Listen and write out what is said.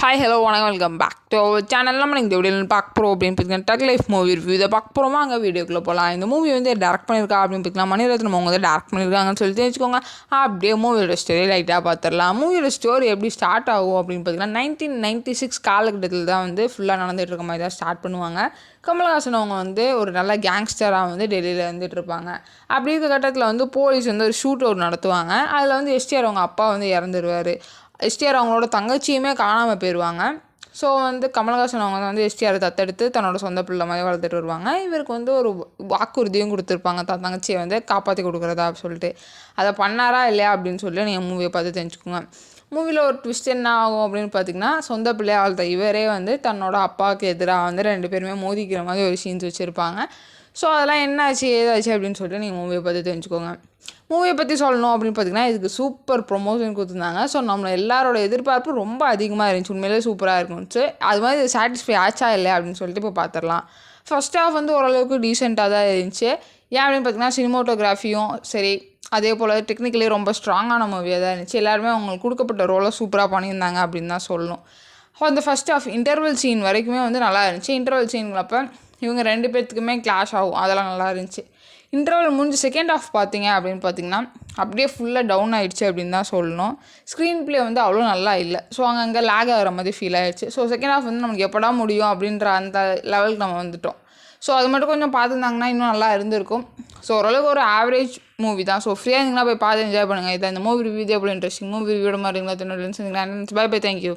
Hi hello வணக்கம் welcome back to our channel. நம்ம இந்த வீடியோவில் பார்க்க போகிறோம் அப்படின்னு பார்த்தீங்கன்னா டக் லைஃப் மூவி ரிவ்யூ இதை பார்க்க போகிறோமா அங்கே வீடியோக்குள்ளே போகலாம். இந்த மூவி வந்து டேரக்ட் பண்ணியிருக்கா அப்படின்னு பார்த்தீங்கன்னா மணிரத்னம் அவங்க வந்து டேரக்ட் பண்ணியிருக்காங்கன்னு சொல்லி தெரிஞ்சுக்கோங்க. அப்படியே மூவியோட ஸ்டோரி லைட்டாக பார்த்துடலாம். மூவியோட ஸ்டோரி எப்படி ஸ்டார்ட் ஆகும் அப்படின்னு பார்த்தீங்கன்னா 1996 காலகட்டத்தில் தான் வந்து ஃபுல்லாக நடந்துகிட்டு இருக்க மாதிரி தான் ஸ்டார்ட் பண்ணுவாங்க. கமல்ஹாசன் அவங்க வந்து ஒரு நல்ல கேங்ஸ்டராக வந்து டெல்லியில் வந்துட்டு இருப்பாங்க. அப்படி இருக்க கட்டத்தில் வந்து போலீஸ் வந்து ஒரு ஷூட் அவுட் நடத்துவாங்க. அதில் வந்து எஸ்டிஆர் அவங்க அப்பா வந்து இறந்துருவார். எஸ்டிஆர் அவங்களோட தங்கச்சியுமே காணாமல் போயிடுவாங்க. ஸோ வந்து கமல்ஹாசன் அவங்க வந்து எஸ்டிஆரை தத்தெடுத்து தன்னோட சொந்த பிள்ளை மாதிரி வளர்த்துட்டு வருவாங்க. இவருக்கு வந்து ஒரு வாக்குறுதியும் கொடுத்துருப்பாங்க, தங்கச்சியை வந்து காப்பாற்றி கொடுக்குறதா சொல்லிட்டு. அதை பண்ணாரா இல்லையா அப்படின்னு சொல்லி நீங்கள் மூவியை பார்த்து தெரிஞ்சுக்கோங்க. மூவியில் ஒரு ட்விஸ்ட் என்ன ஆகும் அப்படின்னு பார்த்தீங்கன்னா, சொந்த பிள்ளையை வளர்த்த இவரே வந்து தன்னோட அப்பாவுக்கு எதிராக வந்து 2 பேருமே மோதிக்கிற மாதிரி ஒரு சீன்ஸ் வச்சுருப்பாங்க. ஸோ அதெல்லாம் என்ன ஆச்சு ஏதாச்சு அப்படின்னு சொல்லிட்டு நீங்கள் மூவியை பார்த்து தெரிஞ்சுக்கோங்க. மூவியை பற்றி சொல்லணும் அப்படின்னு பார்த்தீங்கன்னா, இதுக்கு சூப்பர் ப்ரொமோஷன் கொடுத்துருந்தாங்க. ஸோ நம்மளை எல்லாரோட எதிர்பார்ப்பு ரொம்ப அதிகமாக இருந்துச்சு. உண்மையிலே சூப்பராக இருந்துச்சு. அது மாதிரி சாட்டிஸ்ஃபை ஆச்சா இல்லை அப்படின்னு சொல்லிட்டு இப்போ பார்த்துடலாம். ஃபர்ஸ்ட் ஹாஃப் வந்து ஓரளவுக்கு டீசெண்டாக தான் இருந்துச்சு. ஏன் அப்படின்னு பார்த்தீங்கன்னா, சினிமோட்டோகிராஃபியும் சரி, அதே போல் டெக்னிக்கலி ரொம்ப ஸ்ட்ராங்கான மூவியாக தான் இருந்துச்சு. எல்லாருமே அவங்களுக்கு கொடுக்கப்பட்ட ரோலை சூப்பராக பண்ணியிருந்தாங்க அப்படின்னு தான் சொல்லணும். அந்த ஃபர்ஸ்ட் ஹாஃப் இன்டர்வல் சீன் வரைக்குமே வந்து நல்லா இருந்துச்சு. இன்டர்வல் சீன்களப்போ இவங்க 2 பேர்த்துக்குமே கிளாஷ் ஆகும், அதெல்லாம் நல்லா இருந்துச்சு. இன்டர்வல் முடிஞ்சு செகண்ட் ஹாஃப் பார்த்தீங்க அப்படின்னு பார்த்தீங்கன்னா அப்படியே ஃபுல்லாக டவுன் ஆகிடுச்சு அப்படின்னு தான் சொல்லணும். ஸ்க்ரீன் ப்ளே வந்து அவ்வளோ நல்லா இல்லை. ஸோ அங்கங்கே லேக் ஆகிற மாதிரி ஃபீல் ஆகிடுச்சு. ஸோ செகண்ட் ஹாஃப் வந்து நமக்கு எப்படா முடியும் அப்படின்ற அந்த லெவலுக்கு நம்ம வந்துட்டோம். ஸோ அது மட்டும் கொஞ்சம் பார்த்துருந்தாங்கன்னா இன்னும் நல்லா இருந்திருக்கும். ஸோ ஓரளவுக்கு ஒரு ஆவரேஜ் மூவி தான். ஸோ ஃப்ரீயாக இருந்தீங்கன்னா போய் பார்த்து என்ஜாய் பண்ணுங்கள். இதை இந்த மூவி ரிவ்யூ எப்படி இன்ட்ரெஸ்டிங் மூவி ரிவ்யூட மாதிரி இருந்தால் பை பை, தேங்க்யூ.